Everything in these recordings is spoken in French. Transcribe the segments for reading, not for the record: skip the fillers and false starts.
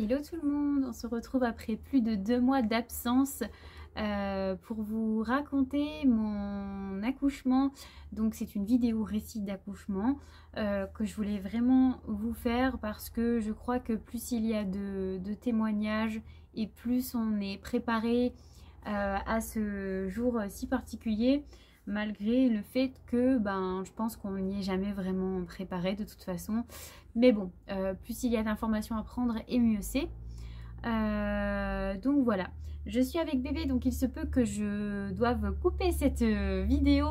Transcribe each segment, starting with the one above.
Hello tout le monde, on se retrouve après plus de 2 mois d'absence pour vous raconter mon accouchement. Donc c'est une vidéo récit d'accouchement que je voulais vraiment vous faire parce que je crois que plus il y a de témoignages et plus on est préparé à ce jour si particulier, malgré le fait que je pense qu'on n'y est jamais vraiment préparé de toute façon. Mais bon, plus il y a d'informations à prendre et mieux c'est. Donc voilà, je suis avec bébé, donc il se peut que je doive couper cette vidéo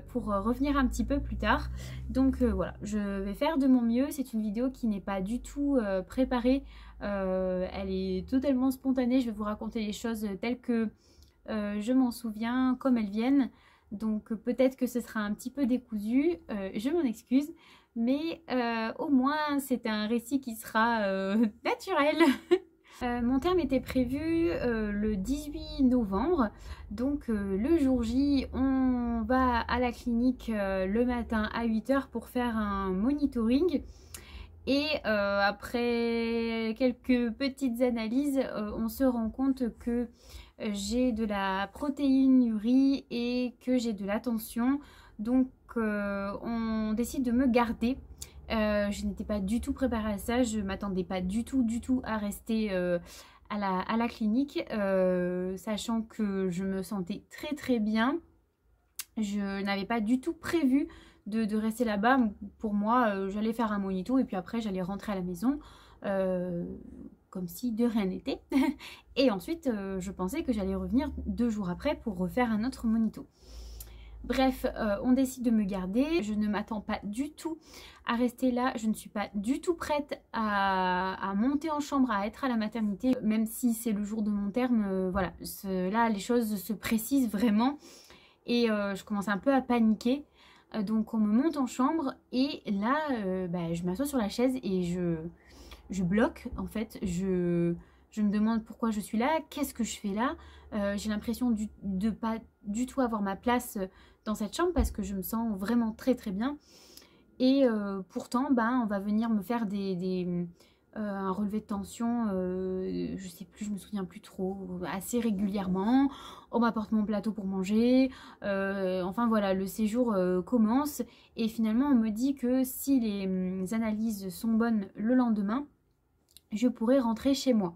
pour revenir un petit peu plus tard. Donc voilà, je vais faire de mon mieux. C'est une vidéo qui n'est pas du tout préparée, elle est totalement spontanée. Je vais vous raconter les choses telles que je m'en souviens, comme elles viennent. Donc peut-être que ce sera un petit peu décousu, je m'en excuse. Mais au moins c'est un récit qui sera naturel. Mon terme était prévu le 18 novembre, donc le jour J, on va à la clinique le matin à 8 h pour faire un monitoring. Et après quelques petites analyses, on se rend compte que j'ai de la protéinurie et que j'ai de la tension. Donc on décide de me garder. Je n'étais pas du tout préparée à ça, je m'attendais pas du tout à rester à la clinique, sachant que je me sentais très bien. Je n'avais pas du tout prévu de rester là-bas. Pour moi, j'allais faire un monito et puis après j'allais rentrer à la maison comme si de rien n'était. Et ensuite, je pensais que j'allais revenir 2 jours après pour refaire un autre monito. Bref, on décide de me garder. Je ne m'attends pas du tout à rester là. Je ne suis pas du tout prête à monter en chambre, à être à la maternité. Même si c'est le jour de mon terme, voilà. Là, les choses se précisent vraiment. Et je commence un peu à paniquer. Donc on me monte en chambre. Et là, je m'assois sur la chaise et je bloque en fait. Je me demande pourquoi je suis là, qu'est-ce que je fais là. J'ai l'impression de pas du tout avoir ma place dans cette chambre parce que je me sens vraiment très bien. Et pourtant, on va venir me faire un relevé de tension, je sais plus, je me souviens plus trop, assez régulièrement. On m'apporte mon plateau pour manger. Enfin voilà, le séjour commence. Et finalement, on me dit que si les analyses sont bonnes le lendemain, je pourrais rentrer chez moi.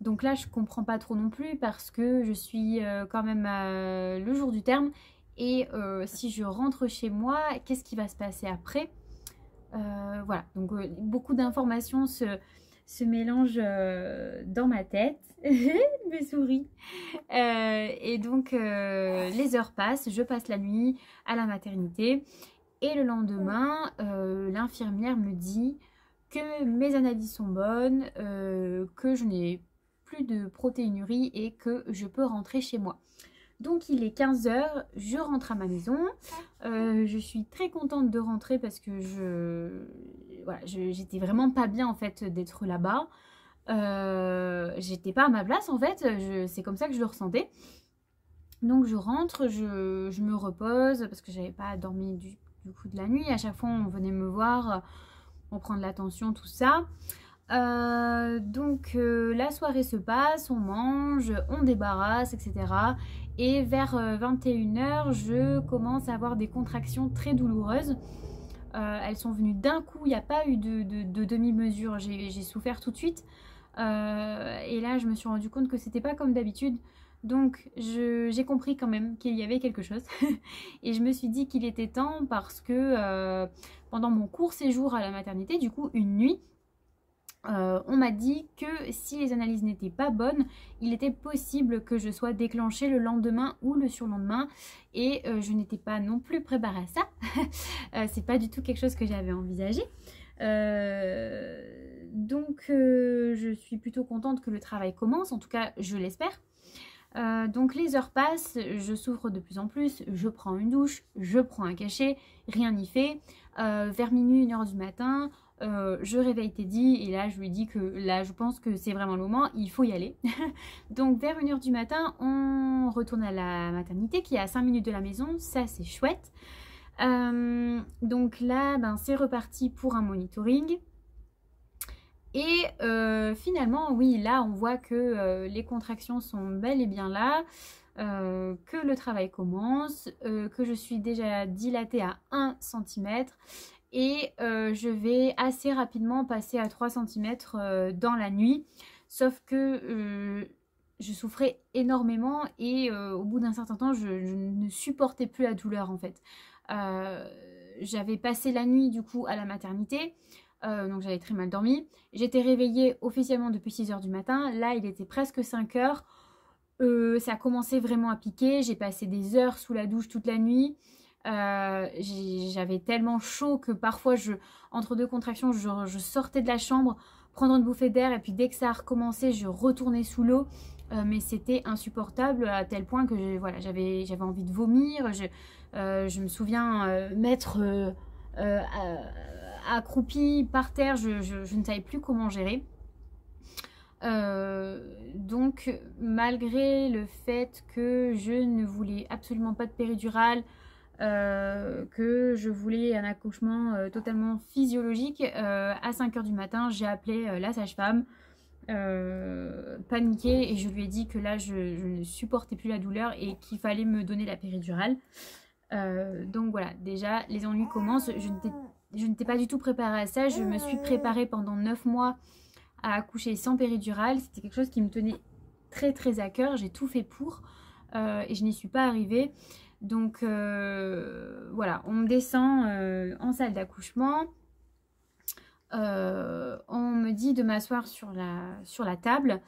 Donc là, je comprends pas trop non plus parce que je suis quand même le jour du terme. Et si je rentre chez moi, qu'est-ce qui va se passer après? Voilà, donc beaucoup d'informations se mélangent dans ma tête. Mes souris. Et donc, les heures passent, je passe la nuit à la maternité. Et le lendemain, l'infirmière me dit que mes analyses sont bonnes, que je n'ai plus de protéinurie et que je peux rentrer chez moi. Donc il est 15 h, je rentre à ma maison. Je suis très contente de rentrer parce que j'étais vraiment pas bien en fait d'être là-bas. J'étais pas à ma place en fait, c'est comme ça que je le ressentais. Donc je rentre, je me repose parce que j'avais pas dormi du coup de la nuit. À chaque fois on venait me voir, on prend de l'attention, tout ça. Donc la soirée se passe, on mange, on débarrasse, etc. Et vers 21 h, je commence à avoir des contractions très douloureuses. Elles sont venues d'un coup, il n'y a pas eu de demi-mesure, j'ai souffert tout de suite. Et là, je me suis rendu compte que c'était pas comme d'habitude. Donc j'ai compris quand même qu'il y avait quelque chose. Et je me suis dit qu'il était temps parce que pendant mon court séjour à la maternité, du coup une nuit, on m'a dit que si les analyses n'étaient pas bonnes, il était possible que je sois déclenchée le lendemain ou le surlendemain. Et je n'étais pas non plus préparée à ça. C'est pas du tout quelque chose que j'avais envisagé. Donc je suis plutôt contente que le travail commence, en tout cas je l'espère. Donc les heures passent, je souffre de plus en plus, je prends une douche, je prends un cachet, rien n'y fait. Vers minuit, 1 h du matin, je réveille Teddy et là je lui dis que là je pense que c'est vraiment le moment, il faut y aller. Donc vers 1 h du matin, on retourne à la maternité qui est à 5 minutes de la maison, ça c'est chouette. Donc là c'est reparti pour un monitoring. Et finalement, oui, là, on voit que les contractions sont bel et bien là, que le travail commence, que je suis déjà dilatée à 1 cm et je vais assez rapidement passer à 3 cm dans la nuit. Sauf que je souffrais énormément et au bout d'un certain temps, je ne supportais plus la douleur en fait. J'avais passé la nuit du coup à la maternité. Donc j'avais très mal dormi. J'étais réveillée officiellement depuis 6 h du matin. Là, il était presque 5 h. Ça a commencé vraiment à piquer. J'ai passé des heures sous la douche toute la nuit. J'avais tellement chaud que parfois, entre deux contractions, je sortais de la chambre, prendre une bouffée d'air. Et puis dès que ça a recommencé, je retournais sous l'eau. Mais c'était insupportable à tel point que voilà, j'avais envie de vomir. Je me souviens m'être accroupie par terre, je ne savais plus comment gérer. Donc malgré le fait que je ne voulais absolument pas de péridurale, que je voulais un accouchement totalement physiologique, à 5 h du matin, j'ai appelé la sage-femme, paniquée, et je lui ai dit que là je ne supportais plus la douleur et qu'il fallait me donner la péridurale. Donc voilà, déjà les ennuis commencent. Je n'étais pas du tout préparée à ça. Je me suis préparée pendant 9 mois à accoucher sans péridurale. C'était quelque chose qui me tenait très très à cœur. J'ai tout fait pour et je n'y suis pas arrivée. Donc voilà, on me descend en salle d'accouchement. On me dit de m'asseoir sur la table.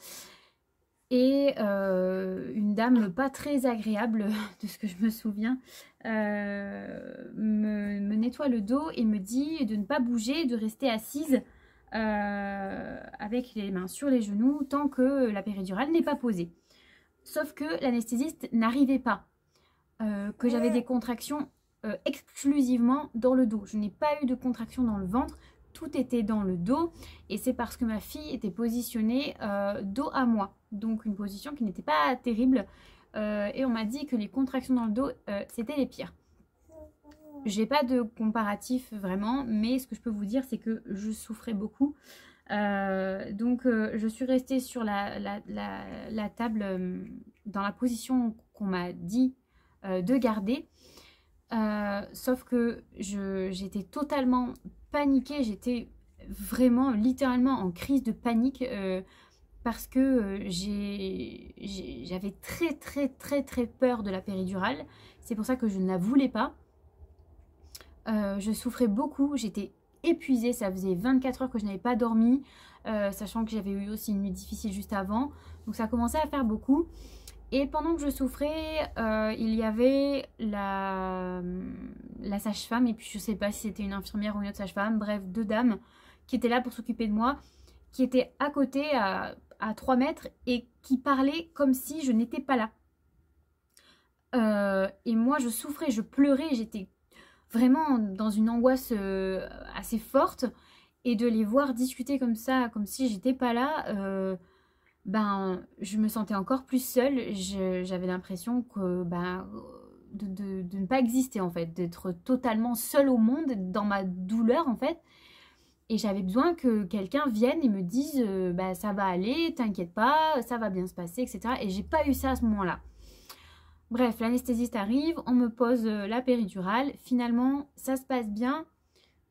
Et une dame pas très agréable, de ce que je me souviens, me nettoie le dos et me dit de ne pas bouger, de rester assise avec les mains sur les genoux tant que la péridurale n'est pas posée. Sauf que l'anesthésiste n'arrivait pas, que j'avais des contractions exclusivement dans le dos. Je n'ai pas eu de contractions dans le ventre, tout était dans le dos, et c'est parce que ma fille était positionnée dos à moi, donc une position qui n'était pas terrible, et on m'a dit que les contractions dans le dos c'était les pires. J'ai pas de comparatif vraiment, mais ce que je peux vous dire c'est que je souffrais beaucoup. Donc je suis restée sur la table dans la position qu'on m'a dit de garder, sauf que j'étais totalement paniquée, j'étais vraiment littéralement en crise de panique parce que j'avais très peur de la péridurale. C'est pour ça que je ne la voulais pas. Je souffrais beaucoup, j'étais épuisée, ça faisait 24 heures que je n'avais pas dormi, sachant que j'avais eu aussi une nuit difficile juste avant, donc ça commençait à faire beaucoup. Et pendant que je souffrais, il y avait la sage-femme, et puis je ne sais pas si c'était une infirmière ou une autre sage-femme, bref, 2 dames qui étaient là pour s'occuper de moi, qui étaient à côté à 3 mètres et qui parlaient comme si je n'étais pas là. Et moi je souffrais, je pleurais, j'étais vraiment dans une angoisse assez forte, et de les voir discuter comme ça, comme si j'étais pas là, je me sentais encore plus seule. J'avais l'impression que de ne pas exister en fait, d'être totalement seule au monde dans ma douleur en fait, et j'avais besoin que quelqu'un vienne et me dise ça va aller, t'inquiète pas, ça va bien se passer, etc. Et j'ai pas eu ça à ce moment-là. Bref, l'anesthésiste arrive, on me pose la péridurale. Finalement, ça se passe bien.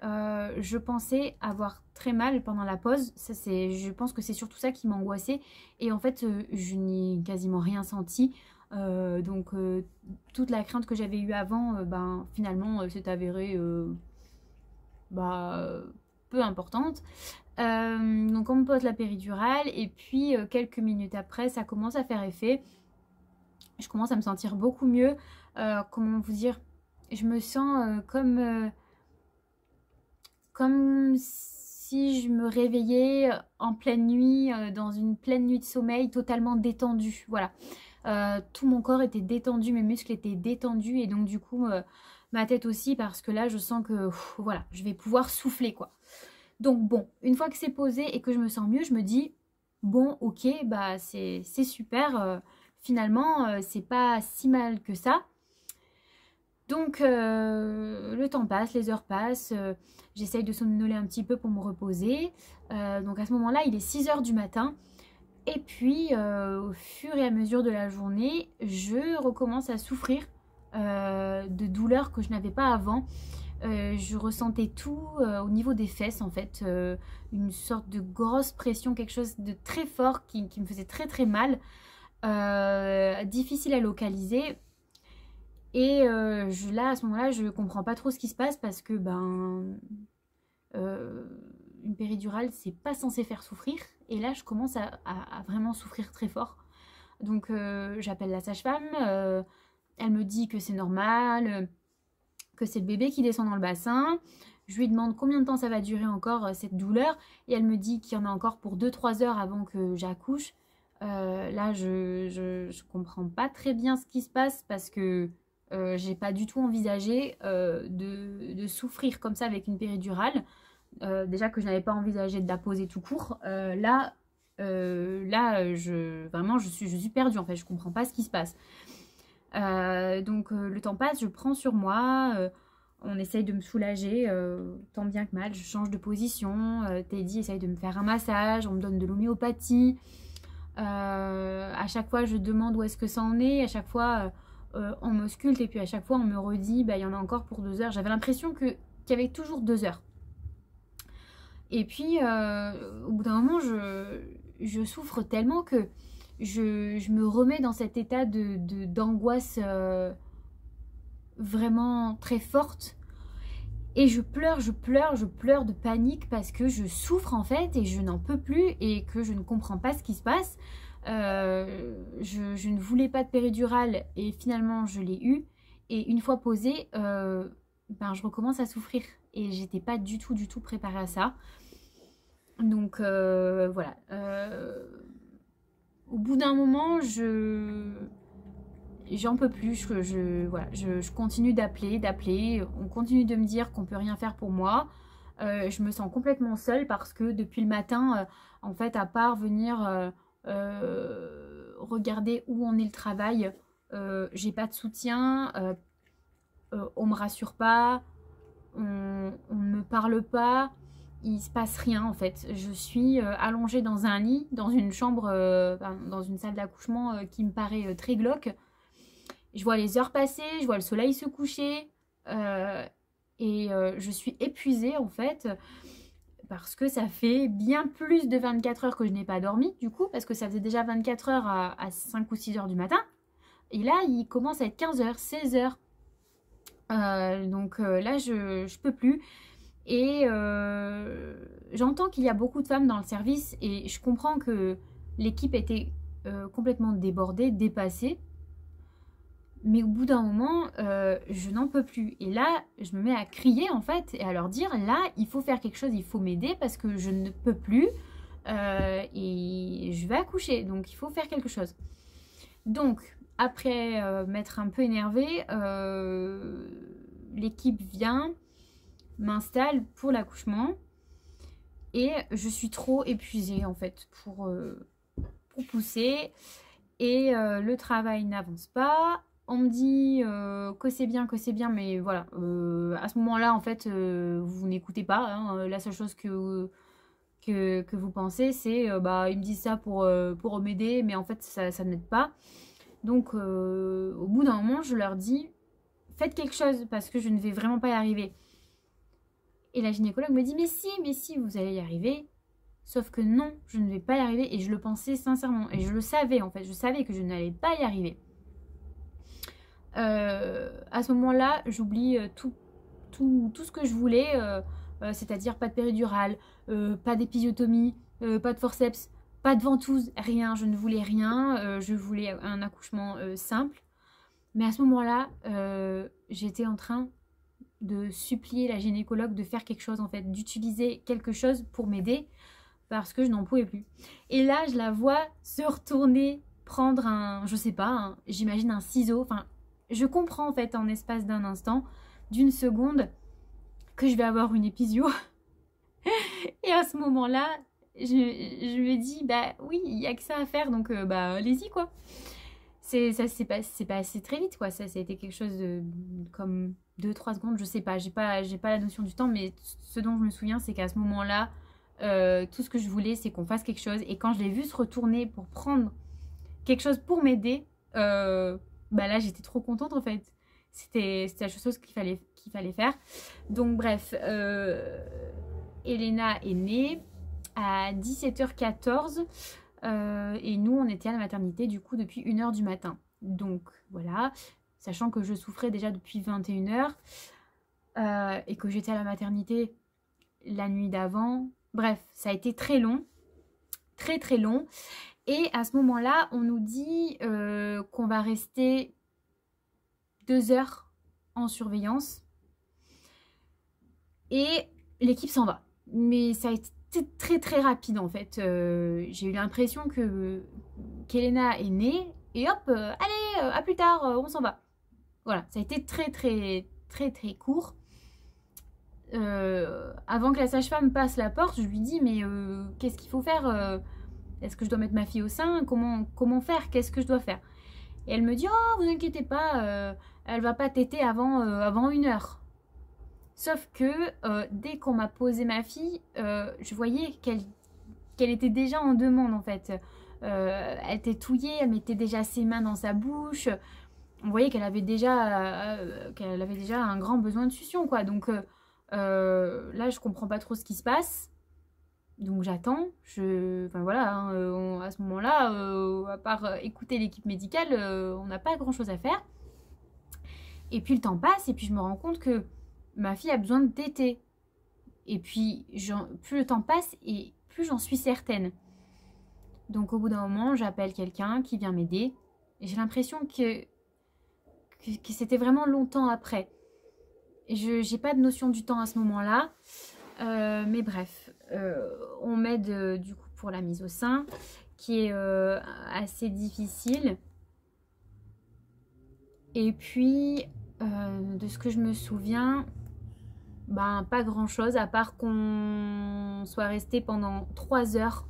Je pensais avoir très mal pendant la pause. Je pense que c'est surtout ça qui m'angoissait. Et en fait, je n'ai quasiment rien senti. Donc, toute la crainte que j'avais eue avant, finalement, s'est avérée peu importante. Donc, on me pose la péridurale. Et puis, quelques minutes après, ça commence à faire effet. Je commence à me sentir beaucoup mieux. Comment vous dire, je me sens comme si je me réveillais en pleine nuit, dans une pleine nuit de sommeil, totalement détendue. Voilà. Tout mon corps était détendu, mes muscles étaient détendus, et donc du coup ma tête aussi, parce que là je sens que voilà, je vais pouvoir souffler quoi. Donc bon, une fois que c'est posé et que je me sens mieux, je me dis bon ok, c'est super. Finalement, c'est pas si mal que ça. Donc le temps passe, les heures passent, j'essaye de somnoler un petit peu pour me reposer. Donc à ce moment-là, il est 6 h du matin. Et puis au fur et à mesure de la journée, je recommence à souffrir de douleurs que je n'avais pas avant. Je ressentais tout au niveau des fesses en fait, une sorte de grosse pression, quelque chose de très fort qui me faisait très très mal, difficile à localiser. Et là à ce moment-là je comprends pas trop ce qui se passe parce que une péridurale c'est pas censé faire souffrir et là je commence à vraiment souffrir très fort. Donc j'appelle la sage-femme, elle me dit que c'est normal, que c'est le bébé qui descend dans le bassin. Je lui demande combien de temps ça va durer encore cette douleur et elle me dit qu'il y en a encore pour 2-3 heures avant que j'accouche. Là je comprends pas très bien ce qui se passe parce que j'ai pas du tout envisagé de souffrir comme ça avec une péridurale. Déjà que je n'avais pas envisagé de la poser tout court. Vraiment je suis perdue en fait, je comprends pas ce qui se passe. Donc le temps passe, je prends sur moi, on essaye de me soulager tant bien que mal, je change de position, Teddy essaye de me faire un massage, on me donne de l'homéopathie, à chaque fois je demande où est-ce que ça en est, à chaque fois on m'ausculte et puis à chaque fois on me redit il y en a encore pour 2 heures, j'avais l'impression qu'il y avait toujours 2 heures. Et puis au bout d'un moment je souffre tellement que je me remets dans cet état d'angoisse vraiment très forte et je pleure de panique parce que je souffre en fait et je n'en peux plus et que je ne comprends pas ce qui se passe. Je ne voulais pas de péridurale et finalement je l'ai eu et une fois posée je recommence à souffrir et j'étais pas du tout préparée à ça. Donc voilà, au bout d'un moment j'en peux plus, je continue d'appeler, on continue de me dire qu'on peut rien faire pour moi. Je me sens complètement seule parce que depuis le matin, en fait, à part venir regarder où en est le travail, j'ai pas de soutien, on me rassure pas, on me parle pas, il se passe rien en fait. Je suis allongée dans un lit, dans une chambre, dans une salle d'accouchement qui me paraît très glauque. Je vois les heures passer, je vois le soleil se coucher et je suis épuisée en fait parce que ça fait bien plus de 24 heures que je n'ai pas dormi du coup parce que ça faisait déjà 24 heures à 5 ou 6 heures du matin et là il commence à être 15 heures, 16 heures. Donc là je peux plus et j'entends qu'il y a beaucoup de femmes dans le service et je comprends que l'équipe était complètement débordée, dépassée. Mais au bout d'un moment, je n'en peux plus. Et là, je me mets à crier en fait et à leur dire là, il faut faire quelque chose, il faut m'aider parce que je ne peux plus et je vais accoucher. Donc il faut faire quelque chose. Donc après m'être un peu énervée, l'équipe vient, m'installe pour l'accouchement et je suis trop épuisée en fait pour pousser et le travail n'avance pas. On me dit que c'est bien, mais voilà, à ce moment-là, en fait, vous n'écoutez pas. Hein, la seule chose que vous pensez, c'est, ils me disent ça pour m'aider, mais en fait, ça ne m'aide pas. Donc, au bout d'un moment, je leur dis, faites quelque chose, parce que je ne vais vraiment pas y arriver. Et la gynécologue me dit, mais si, vous allez y arriver. Sauf que non, je ne vais pas y arriver, et je le pensais sincèrement. Et je le savais, en fait, je savais que je n'allais pas y arriver. À ce moment-là, j'oublie tout ce que je voulais, c'est-à-dire pas de péridurale, pas d'épisiotomie, pas de forceps, pas de ventouse, rien, je ne voulais rien, je voulais un accouchement simple. Mais à ce moment-là, j'étais en train de supplier la gynécologue de faire quelque chose en fait, d'utiliser quelque chose pour m'aider parce que je n'en pouvais plus. Et là, je la vois se retourner, prendre je sais pas, j'imagine un ciseau, enfin, je comprends en fait en espace d'un instant, d'une seconde, que je vais avoir une épisio. Et à ce moment-là, je me dis, oui, il n'y a que ça à faire, donc allez-y quoi. c'est passé très vite, quoi. Ça a été quelque chose de comme 2-3 secondes, je sais pas. J'ai pas la notion du temps, mais ce dont je me souviens, c'est qu'à ce moment-là, tout ce que je voulais, c'est qu'on fasse quelque chose. Et quand je l'ai vu se retourner pour prendre quelque chose pour m'aider, bah là, j'étais trop contente, en fait. C'était la chose qu'il fallait faire. Donc, bref, Elena est née à 17h14. Et nous, on était à la maternité, du coup, depuis 1h du matin. Donc, voilà. Sachant que je souffrais déjà depuis 21h. Et que j'étais à la maternité la nuit d'avant. Bref, ça a été très long. Très, très long. Et à ce moment-là, on nous dit qu'on va rester 2 heures en surveillance. Et l'équipe s'en va. Mais ça a été très très rapide en fait. J'ai eu l'impression qu'Elena est née et hop, allez, à plus tard, on s'en va. Voilà, ça a été très très très très court. Avant que la sage-femme passe la porte, je lui dis mais qu'est-ce qu'il faut faire est-ce que je dois mettre ma fille au sein? Comment faire? Qu'est-ce que je dois faire? Et elle me dit oh vous inquiétez pas, elle va pas téter avant 1 heure. Sauf que dès qu'on m'a posé ma fille, je voyais qu'elle était déjà en demande en fait. Elle tétouillait, elle mettait déjà ses mains dans sa bouche. On voyait qu'elle avait déjà un grand besoin de succion quoi. Donc là je comprends pas trop ce qui se passe. Donc j'attends. Enfin voilà, hein, à ce moment-là, à part écouter l'équipe médicale, on n'a pas grand-chose à faire. Et puis le temps passe et puis je me rends compte que ma fille a besoin de téter. Et puis, plus le temps passe et plus j'en suis certaine. Donc, au bout d'un moment, j'appelle quelqu'un qui vient m'aider. Et j'ai l'impression que c'était vraiment longtemps après. Je n'ai pas de notion du temps à ce moment-là. Mais bref, on m'aide du coup pour la mise au sein, qui est assez difficile. Et puis, de ce que je me souviens... Ben, pas grand chose à part qu'on soit resté pendant 3 heures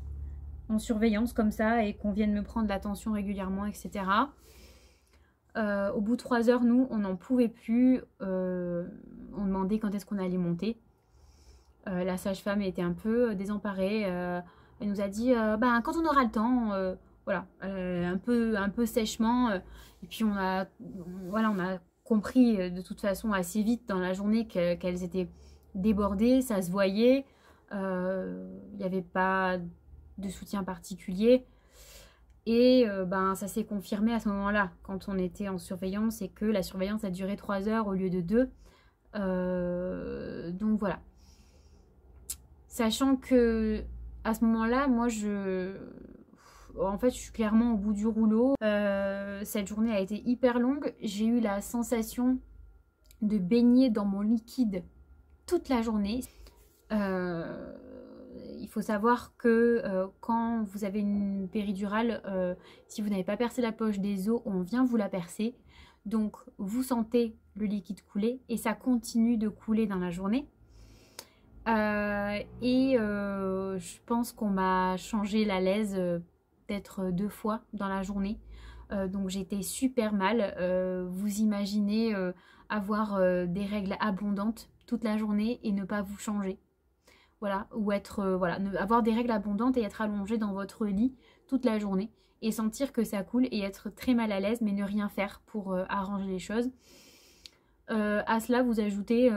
en surveillance comme ça et qu'on vienne me prendre l'attention régulièrement, etc. Au bout de 3 heures, nous, on n'en pouvait plus. On demandait quand est-ce qu'on allait monter. La sage-femme était un peu désemparée. Elle nous a dit ben, quand on aura le temps, voilà, un peu sèchement. Et puis on a compris de toute façon assez vite dans la journée qu'elles étaient débordées, ça se voyait, il n'y avait pas de soutien particulier et ben, ça s'est confirmé à ce moment-là quand on était en surveillance et que la surveillance a duré 3 heures au lieu de 2. Donc voilà. Sachant que à ce moment-là, moi en fait, je suis clairement au bout du rouleau. Cette journée a été hyper longue. J'ai eu la sensation de baigner dans mon liquide toute la journée. Il faut savoir que quand vous avez une péridurale, si vous n'avez pas percé la poche des os, on vient vous la percer. Donc, vous sentez le liquide couler et ça continue de couler dans la journée. Je pense qu'on m'a changé la laise peut-être 2 fois dans la journée. Donc j'étais super mal. Vous imaginez avoir des règles abondantes toute la journée et ne pas vous changer. Voilà, ou avoir des règles abondantes et être allongé dans votre lit toute la journée et sentir que ça coule et être très mal à l'aise mais ne rien faire pour arranger les choses. À cela, vous ajoutez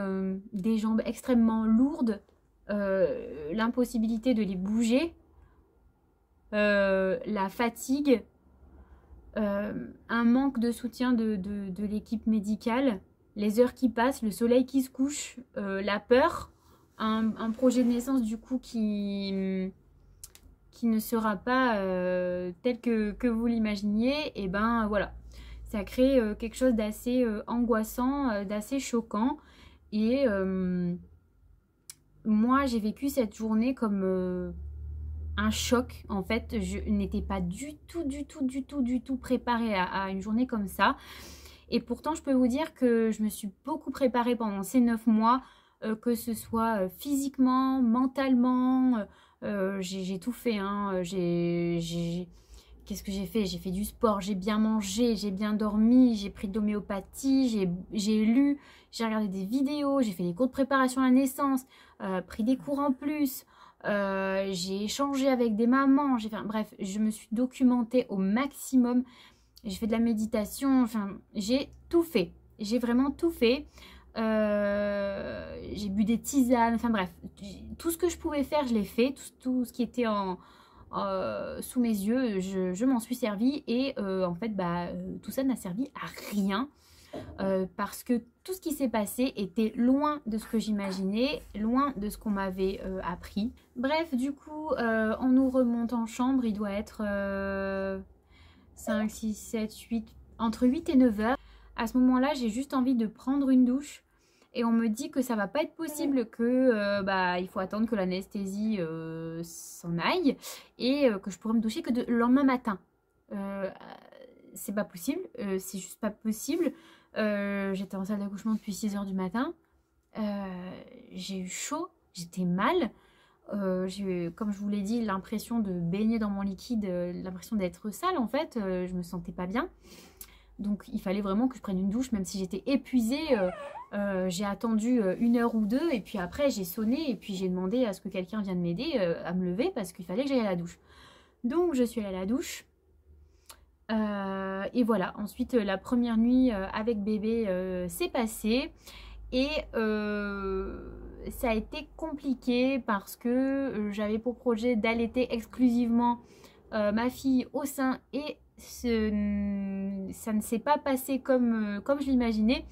des jambes extrêmement lourdes, l'impossibilité de les bouger, la fatigue, un manque de soutien de l'équipe médicale, les heures qui passent, le soleil qui se couche, la peur, un projet de naissance du coup qui ne sera pas tel que vous l'imaginiez, et ben voilà. Ça crée quelque chose d'assez angoissant, d'assez choquant. Et moi, j'ai vécu cette journée comme un choc. En fait, je n'étais pas du tout préparée à une journée comme ça. Et pourtant, je peux vous dire que je me suis beaucoup préparée pendant ces 9 mois, que ce soit physiquement, mentalement. J'ai tout fait, hein. qu'est-ce que j'ai fait? J'ai fait du sport, j'ai bien mangé, j'ai bien dormi, j'ai pris de l'homéopathie, j'ai lu, j'ai regardé des vidéos, j'ai fait des cours de préparation à la naissance, pris des cours en plus, j'ai échangé avec des mamans, j'ai fait, bref, je me suis documentée au maximum, j'ai fait de la méditation, enfin, j'ai tout fait, j'ai vraiment tout fait. J'ai bu des tisanes, enfin bref, tout ce que je pouvais faire, je l'ai fait, tout ce qui était sous mes yeux, je m'en suis servi et en fait, tout ça n'a servi à rien parce que tout ce qui s'est passé était loin de ce que j'imaginais, loin de ce qu'on m'avait appris. Bref, du coup, on nous remonte en chambre, il doit être 5, 6, 7, 8, entre 8 et 9 heures. À ce moment-là, j'ai juste envie de prendre une douche. Et on me dit que ça va pas être possible, que il faut attendre que l'anesthésie s'en aille et que je pourrais me doucher que le lendemain matin. C'est pas possible, c'est juste pas possible. J'étais en salle d'accouchement depuis 6 h du matin. J'ai eu chaud, j'étais mal. J'ai eu, comme je vous l'ai dit, l'impression de baigner dans mon liquide, l'impression d'être sale en fait. Je me sentais pas bien. Donc il fallait vraiment que je prenne une douche, même si j'étais épuisée. J'ai attendu 1 heure ou 2 et puis après j'ai sonné et puis j'ai demandé à ce que quelqu'un vienne m'aider à me lever parce qu'il fallait que j'aille à la douche. Donc je suis allée à la douche. Et voilà, ensuite la première nuit avec bébé s'est passée. Et ça a été compliqué parce que j'avais pour projet d'allaiter exclusivement ma fille au sein et ça ne s'est pas passé comme je l'imaginais.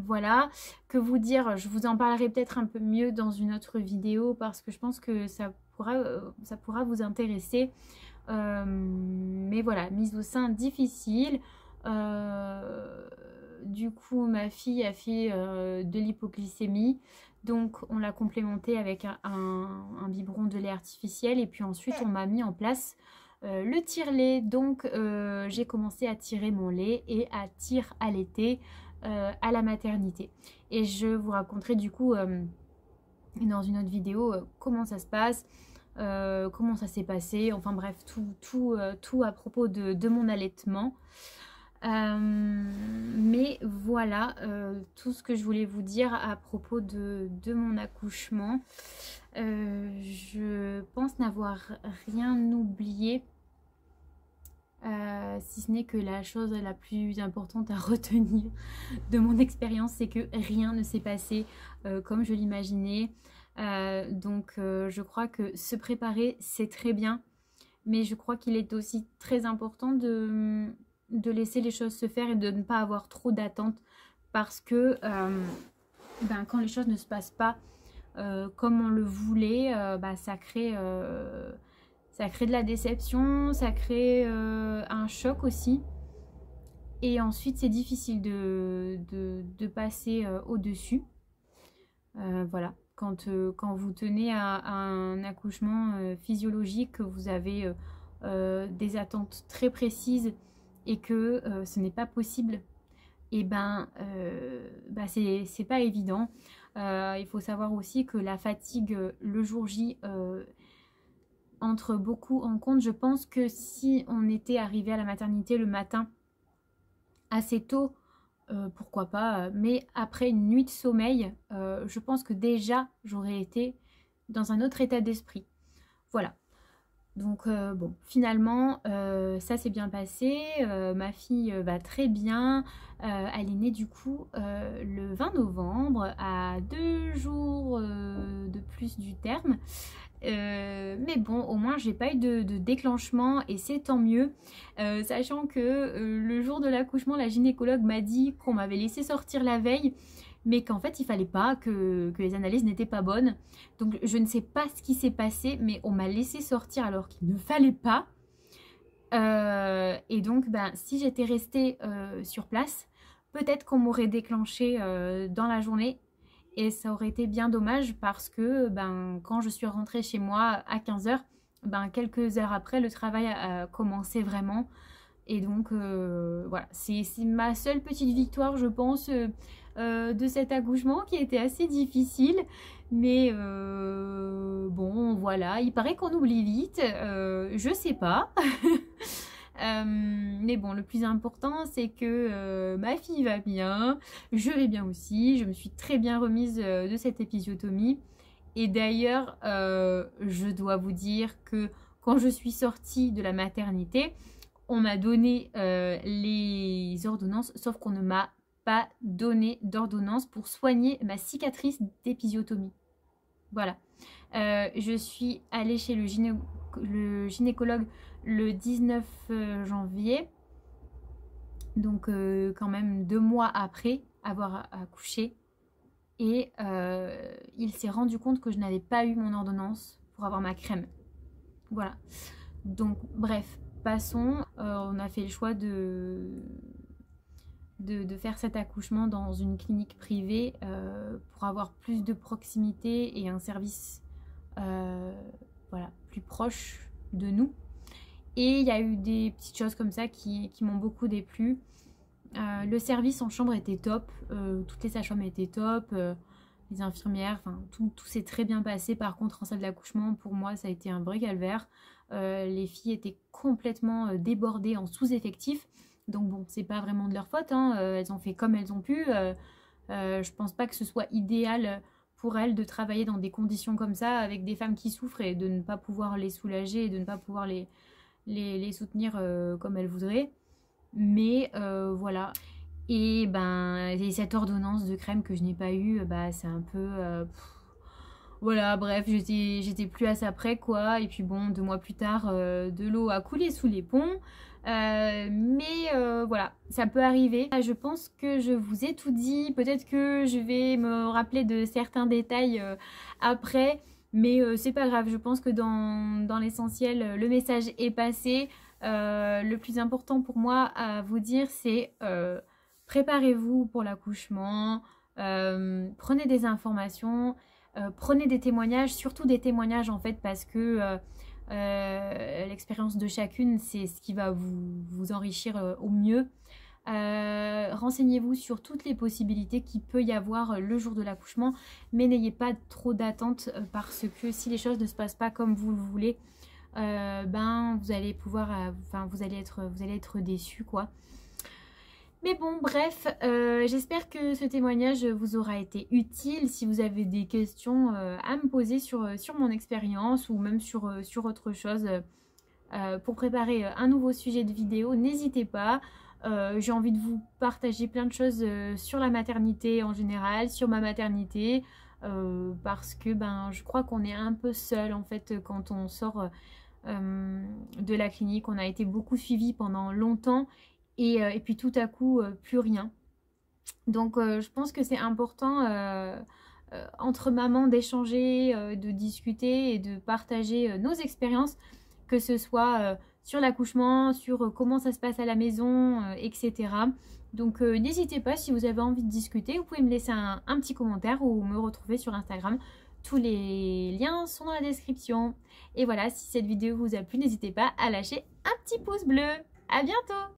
Voilà, que vous dire, je vous en parlerai peut-être un peu mieux dans une autre vidéo parce que je pense que ça pourra vous intéresser. Mais voilà, mise au sein difficile. Du coup, ma fille a fait de l'hypoglycémie. Donc, on l'a complémenté avec un biberon de lait artificiel. Et puis ensuite, on m'a mis en place le tire-lait. Donc, j'ai commencé à tirer mon lait et à allaiter à la maternité. Et je vous raconterai du coup dans une autre vidéo comment ça se passe, comment ça s'est passé. Enfin bref, tout à propos de mon allaitement. Mais voilà tout ce que je voulais vous dire à propos de mon accouchement. Je pense n'avoir rien oublié, si ce n'est que la chose la plus importante à retenir de mon expérience, c'est que rien ne s'est passé comme je l'imaginais. Donc je crois que se préparer c'est très bien, mais je crois qu'il est aussi très important de laisser les choses se faire et de ne pas avoir trop d'attentes parce que quand les choses ne se passent pas comme on le voulait, ça crée de la déception, ça crée un choc aussi. Et ensuite, c'est difficile de passer au-dessus. Voilà. Quand vous tenez à un accouchement physiologique, que vous avez des attentes très précises et que ce n'est pas possible, et c'est pas évident. Il faut savoir aussi que la fatigue le jour J entre beaucoup en compte. Je pense que si on était arrivé à la maternité le matin assez tôt, pourquoi pas, mais après une nuit de sommeil, je pense que déjà j'aurais été dans un autre état d'esprit. Voilà. Donc bon, finalement, ça s'est bien passé. Ma fille va très bien. Elle est née du coup le 20 novembre, à 2 jours de plus du terme. Mais bon, au moins j'ai pas eu de déclenchement et c'est tant mieux, sachant que le jour de l'accouchement, la gynécologue m'a dit qu'on m'avait laissé sortir la veille, mais qu'en fait il fallait pas, que les analyses n'étaient pas bonnes. Donc je ne sais pas ce qui s'est passé, mais on m'a laissé sortir alors qu'il ne fallait pas. Et donc si j'étais restée sur place, peut-être qu'on m'aurait déclenché dans la journée. Et ça aurait été bien dommage parce que quand je suis rentrée chez moi à 15 h, quelques heures après, le travail a commencé vraiment. Et donc voilà, c'est ma seule petite victoire, je pense, de cet accouchement qui a été assez difficile. Mais bon, voilà, il paraît qu'on oublie vite, je sais pas. Mais bon, le plus important, c'est que ma fille va bien, je vais bien aussi, je me suis très bien remise de cette épisiotomie. Et d'ailleurs, je dois vous dire que quand je suis sortie de la maternité, on m'a donné les ordonnances, sauf qu'on ne m'a pas donné d'ordonnance pour soigner ma cicatrice d'épisiotomie. Voilà. Je suis allée chez le gynécologue le 19 janvier, donc quand même 2 mois après avoir accouché. Et il s'est rendu compte que je n'avais pas eu mon ordonnance pour avoir ma crème. Voilà. Donc bref, passons. On a fait le choix de faire cet accouchement dans une clinique privée pour avoir plus de proximité et un service voilà, plus proche de nous. Et il y a eu des petites choses comme ça qui m'ont beaucoup déplu. Le service en chambre était top, toutes les sages-femmes étaient top, les infirmières, enfin tout s'est très bien passé. Par contre en salle d'accouchement, pour moi ça a été un vrai calvaire. Les filles étaient complètement débordées en sous-effectif, donc bon, c'est pas vraiment de leur faute, hein. Elles ont fait comme elles ont pu. Je pense pas que ce soit idéal pour elles de travailler dans des conditions comme ça avec des femmes qui souffrent et de ne pas pouvoir les soulager et de ne pas pouvoir les soutenir comme elles voudraient. Mais voilà. Et ben et cette ordonnance de crème que je n'ai pas eue, bah c'est un peu voilà, bref, j'étais plus à ça près quoi. Et puis bon, 2 mois plus tard, de l'eau a coulé sous les ponts. Mais voilà, ça peut arriver. Je pense que je vous ai tout dit. Peut-être que je vais me rappeler de certains détails après. Mais c'est pas grave, je pense que dans l'essentiel, le message est passé. Le plus important pour moi à vous dire, c'est préparez-vous pour l'accouchement, prenez des informations, prenez des témoignages, surtout des témoignages en fait, parce que l'expérience de chacune, c'est ce qui va vous enrichir au mieux. Renseignez-vous sur toutes les possibilités qu'il peut y avoir le jour de l'accouchement, mais n'ayez pas trop d'attentes parce que si les choses ne se passent pas comme vous le voulez, ben vous allez pouvoir, enfin vous allez être déçus quoi. Mais bon, bref, j'espère que ce témoignage vous aura été utile. Si vous avez des questions à me poser sur mon expérience ou même sur autre chose pour préparer un nouveau sujet de vidéo, n'hésitez pas. J'ai envie de vous partager plein de choses sur la maternité en général, sur ma maternité, parce que ben, je crois qu'on est un peu seul en fait quand on sort de la clinique. On a été beaucoup suivis pendant longtemps. Et puis tout à coup, plus rien. Donc je pense que c'est important entre mamans d'échanger, de discuter et de partager nos expériences, que ce soit sur l'accouchement, sur comment ça se passe à la maison, etc. Donc n'hésitez pas, si vous avez envie de discuter, vous pouvez me laisser un petit commentaire ou me retrouver sur Instagram. Tous les liens sont dans la description. Et voilà, si cette vidéo vous a plu, n'hésitez pas à lâcher un petit pouce bleu. À bientôt!